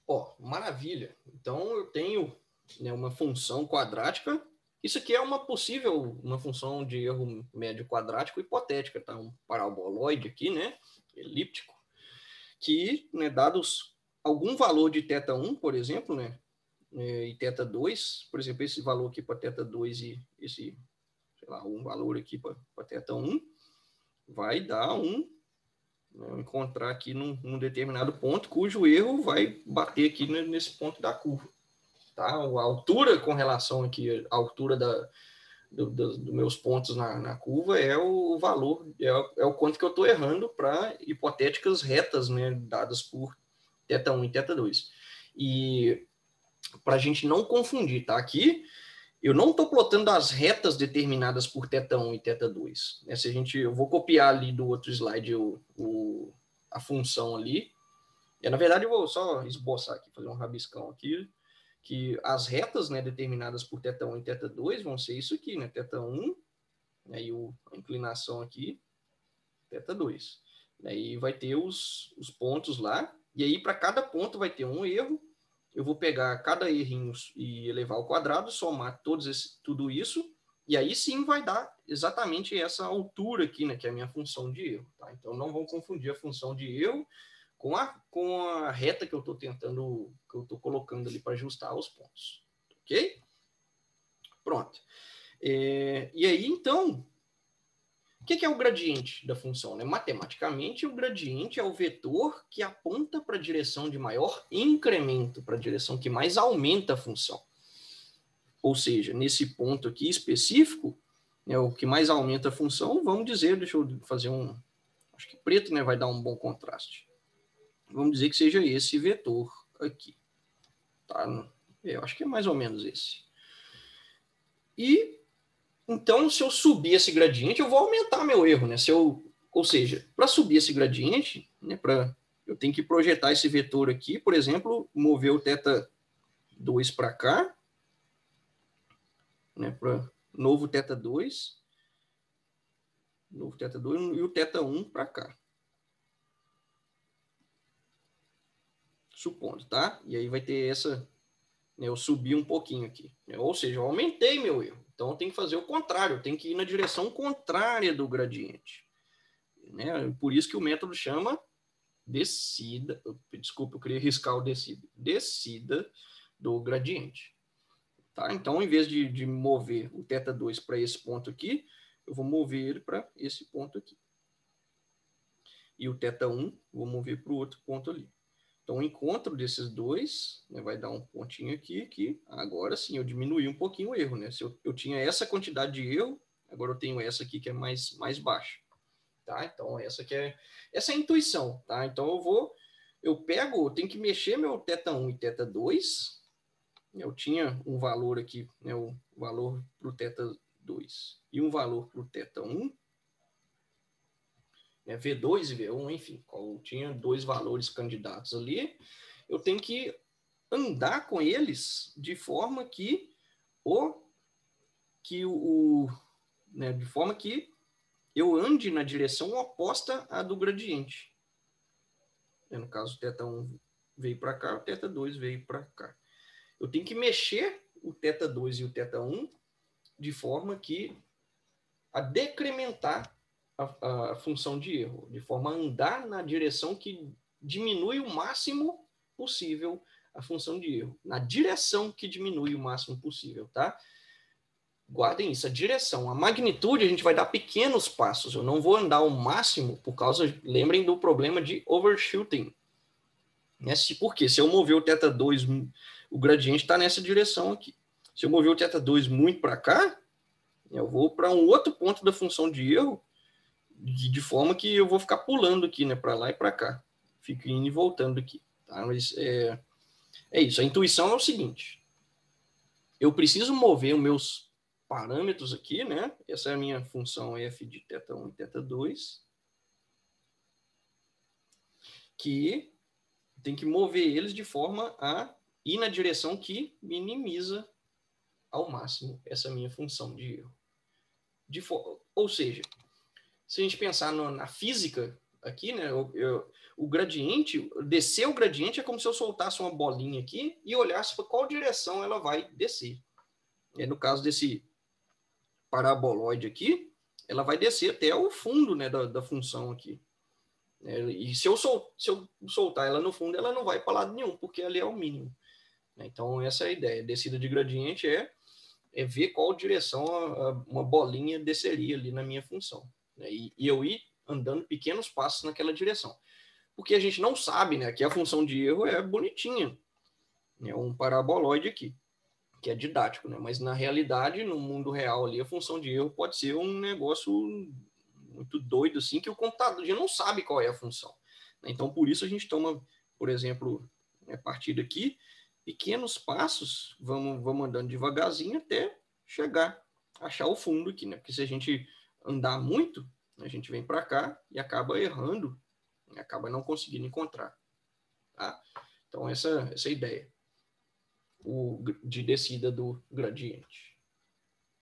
Ó, maravilha. Então, eu tenho, né, uma função quadrática. Isso aqui é uma função de erro médio quadrático hipotética, tá? Um paraboloide aqui, né? Elíptico, que, né, dados algum valor de θ1, por exemplo, né? E θ2, por exemplo, esse valor aqui para θ2 e esse, sei lá, um valor aqui para θ1, vai dar encontrar aqui num determinado ponto, cujo erro vai bater aqui nesse ponto da curva. Tá? A altura com relação aqui, a altura dos meus pontos na curva é o valor, é o quanto que eu estou errando para hipotéticas retas, né, dadas por θ1 e θ2. E para a gente não confundir, tá? Aqui eu não estou plotando as retas determinadas por θ1 e θ2. Né? Eu vou copiar ali do outro slide a função ali. Na verdade, eu vou só esboçar aqui, fazer um rabiscão aqui, que as retas, né, determinadas por θ1 e θ2 vão ser isso aqui, né? θ1, aí a inclinação aqui, θ2. Aí vai ter os pontos lá, e aí para cada ponto vai ter um erro. Eu vou pegar cada errinho e elevar ao quadrado, somar tudo isso, e aí sim vai dar exatamente essa altura aqui, né, que é a minha função de erro. Tá? Então não vão confundir a função de erro com a reta que eu estou tentando, que eu estou colocando ali para ajustar os pontos. Ok? Pronto. E aí, então, o que é o gradiente da função? Né? Matematicamente, o gradiente é o vetor que aponta para a direção de maior incremento, para a direção que mais aumenta a função. Ou seja, nesse ponto aqui específico, né, o que mais aumenta a função, vamos dizer, deixa eu fazer acho que preto, né, vai dar um bom contraste. Vamos dizer que seja esse vetor aqui. Tá? Eu acho que é mais ou menos esse. E então, se eu subir esse gradiente, eu vou aumentar meu erro, né? Ou seja, para subir esse gradiente, né, eu tenho que projetar esse vetor aqui, por exemplo, mover o θ2 para cá, né, para novo θ2 e o θ1 para cá. Supondo, tá? E aí vai ter essa, né, eu subi um pouquinho aqui. Né? Ou seja, eu aumentei meu erro. Então, eu tenho que fazer o contrário, eu tenho que ir na direção contrária do gradiente. Né? Por isso que o método chama descida, desculpa, eu queria riscar o descida do gradiente. Tá? Então, em vez de mover o θ2 para esse ponto aqui, eu vou mover ele para esse ponto aqui. E o θ1, vou mover para o outro ponto ali. Então, o encontro desses dois, né, vai dar um pontinho aqui, que agora sim, eu diminui um pouquinho o erro. Né? Se eu tinha essa quantidade de erro, agora eu tenho essa aqui que é mais baixa. Tá? Então, essa é a intuição. Tá? Então, eu tenho que mexer meu θ1 e θ2. Eu tinha um valor aqui, né, o valor para o θ2 e um valor para o θ1, né, V2 e V1, enfim, eu tinha dois valores candidatos ali. Eu tenho que andar com eles de forma que né, de forma que eu ande na direção oposta à do gradiente. No caso, o θ1 veio para cá, o θ2 veio para cá. Eu tenho que mexer o θ2 e o θ1 de forma que a decrementar a função de erro, de forma a andar na direção que diminui o máximo possível a função de erro, na direção que diminui o máximo possível, tá? Guardem isso, a direção. A magnitude a gente vai dar pequenos passos, eu não vou andar ao máximo por causa, lembrem do problema de overshooting. Por quê? Se eu mover o θ2, o gradiente está nessa direção aqui. Se eu mover o θ2 muito para cá, eu vou para um outro ponto da função de erro, de forma que eu vou ficar pulando aqui, né, para lá e para cá. Fico indo e voltando aqui. Tá? Mas é isso. A intuição é o seguinte. Eu preciso mover os meus parâmetros aqui, né? Essa é a minha função f de θ1 e θ2, que tem que mover eles de forma a ir na direção que minimiza ao máximo essa minha função de erro. Ou seja, se a gente pensar na física, aqui, né? O gradiente, descer o gradiente é como se eu soltasse uma bolinha aqui e olhasse para qual direção ela vai descer. E no caso desse paraboloide aqui, ela vai descer até o fundo, né, da função aqui. E se eu soltar ela no fundo, ela não vai para lado nenhum, porque ali é o mínimo. Então, essa é a ideia. Descida de gradiente é ver qual direção uma bolinha desceria ali na minha função. E eu ir andando pequenos passos naquela direção. Porque a gente não sabe, né? Que a função de erro é bonitinha. É um paraboloide aqui, que é didático, né? Mas na realidade, no mundo real ali, a função de erro pode ser um negócio muito doido, assim, que o computador já não sabe qual é a função. Então, por isso a gente toma, por exemplo, a partir daqui, pequenos passos, vamos andando devagarzinho até chegar, achar o fundo aqui, né? Porque se a gente andar muito, a gente vem para cá e acaba errando, acaba não conseguindo encontrar. Tá? Então, essa é a ideia de descida do gradiente.